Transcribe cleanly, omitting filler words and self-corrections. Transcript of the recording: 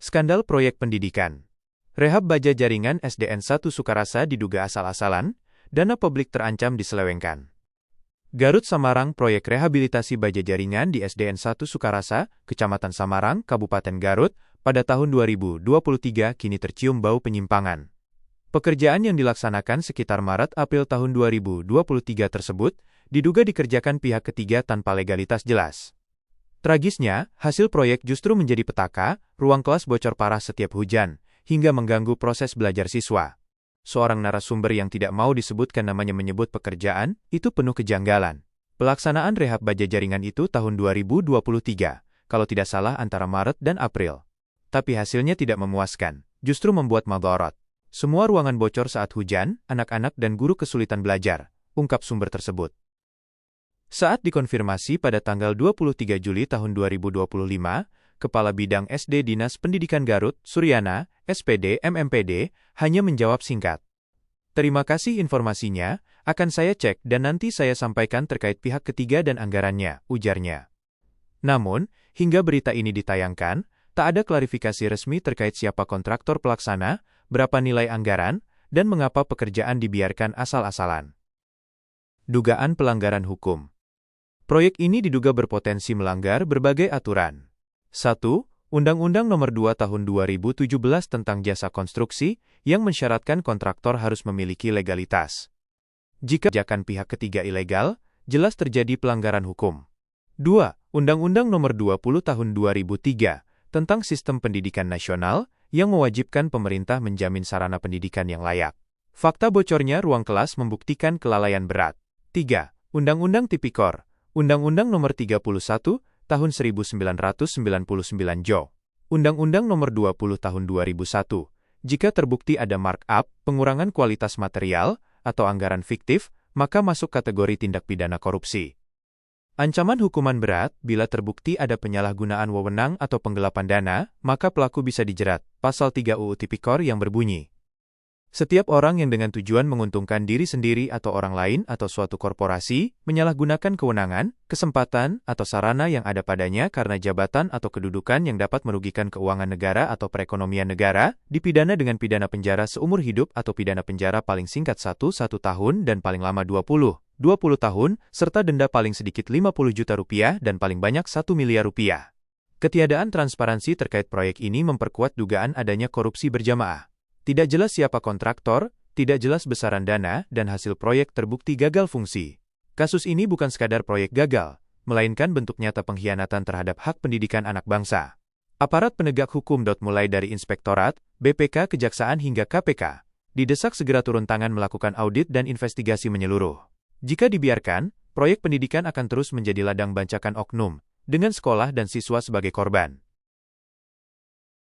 Skandal proyek pendidikan. Rehab baja jaringan SDN 1 Sukarasa diduga asal-asalan, dana publik terancam diselewengkan. Garut Samarang proyek rehabilitasi baja jaringan di SDN 1 Sukarasa, Kecamatan Samarang, Kabupaten Garut, pada tahun 2023 kini tercium bau penyimpangan. Pekerjaan yang dilaksanakan sekitar Maret-April tahun 2023 tersebut, diduga dikerjakan pihak ketiga tanpa legalitas jelas. Tragisnya, hasil proyek justru menjadi petaka, ruang kelas bocor parah setiap hujan, hingga mengganggu proses belajar siswa. Seorang narasumber yang tidak mau disebutkan namanya menyebut pekerjaan, itu penuh kejanggalan. Pelaksanaan rehab baja jaringan itu tahun 2023, kalau tidak salah antara Maret dan April. Tapi hasilnya tidak memuaskan, justru membuat madorot. Semua ruangan bocor saat hujan, anak-anak dan guru kesulitan belajar, ungkap sumber tersebut. Saat dikonfirmasi pada tanggal 23 Juli tahun 2025, Kepala Bidang SD Dinas Pendidikan Garut, Suryana, SPD MMPD, hanya menjawab singkat. Terima kasih informasinya, akan saya cek dan nanti saya sampaikan terkait pihak ketiga dan anggarannya, ujarnya. Namun, hingga berita ini ditayangkan, tak ada klarifikasi resmi terkait siapa kontraktor pelaksana, berapa nilai anggaran, dan mengapa pekerjaan dibiarkan asal-asalan. Dugaan pelanggaran hukum. Proyek ini diduga berpotensi melanggar berbagai aturan. 1. Undang-Undang Nomor 2 Tahun 2017 tentang Jasa Konstruksi, yang mensyaratkan kontraktor harus memiliki legalitas. Jika kerjakan pihak ketiga ilegal, jelas terjadi pelanggaran hukum. 2. Undang-Undang Nomor 20 Tahun 2003 tentang Sistem Pendidikan Nasional, yang mewajibkan pemerintah menjamin sarana pendidikan yang layak. Fakta bocornya ruang kelas membuktikan kelalaian berat. 3. Undang-Undang Tipikor, Undang-Undang Nomor 31 Tahun 1999 Jo. Undang-Undang Nomor 20 Tahun 2001. Jika terbukti ada markup, pengurangan kualitas material, atau anggaran fiktif, maka masuk kategori tindak pidana korupsi. Ancaman hukuman berat, bila terbukti ada penyalahgunaan wewenang atau penggelapan dana, maka pelaku bisa dijerat, Pasal 3 UU Tipikor yang berbunyi. Setiap orang yang dengan tujuan menguntungkan diri sendiri atau orang lain atau suatu korporasi, menyalahgunakan kewenangan, kesempatan, atau sarana yang ada padanya karena jabatan atau kedudukan yang dapat merugikan keuangan negara atau perekonomian negara, dipidana dengan pidana penjara seumur hidup atau pidana penjara paling singkat 1 tahun dan paling lama 20 tahun, serta denda paling sedikit Rp50 juta dan paling banyak Rp1 miliar. Ketiadaan transparansi terkait proyek ini memperkuat dugaan adanya korupsi berjamaah. Tidak jelas siapa kontraktor, tidak jelas besaran dana, dan hasil proyek terbukti gagal fungsi. Kasus ini bukan sekadar proyek gagal, melainkan bentuk nyata pengkhianatan terhadap hak pendidikan anak bangsa. Aparat penegak hukum mulai dari Inspektorat, BPK, Kejaksaan hingga KPK, didesak segera turun tangan melakukan audit dan investigasi menyeluruh. Jika dibiarkan, proyek pendidikan akan terus menjadi ladang bancakan oknum, dengan sekolah dan siswa sebagai korban.